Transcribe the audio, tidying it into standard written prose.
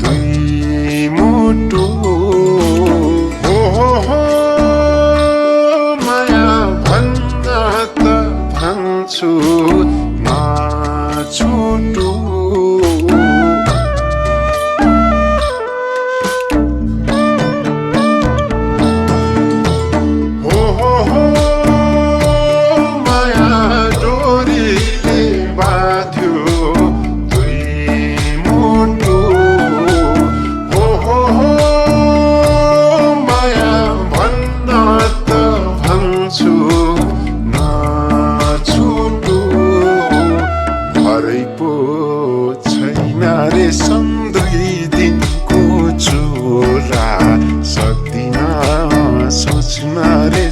दुई मुटु हो माया भन्न त भन्छु नछुटु दुई दिनको चोरा सक्दिन सोच्न रे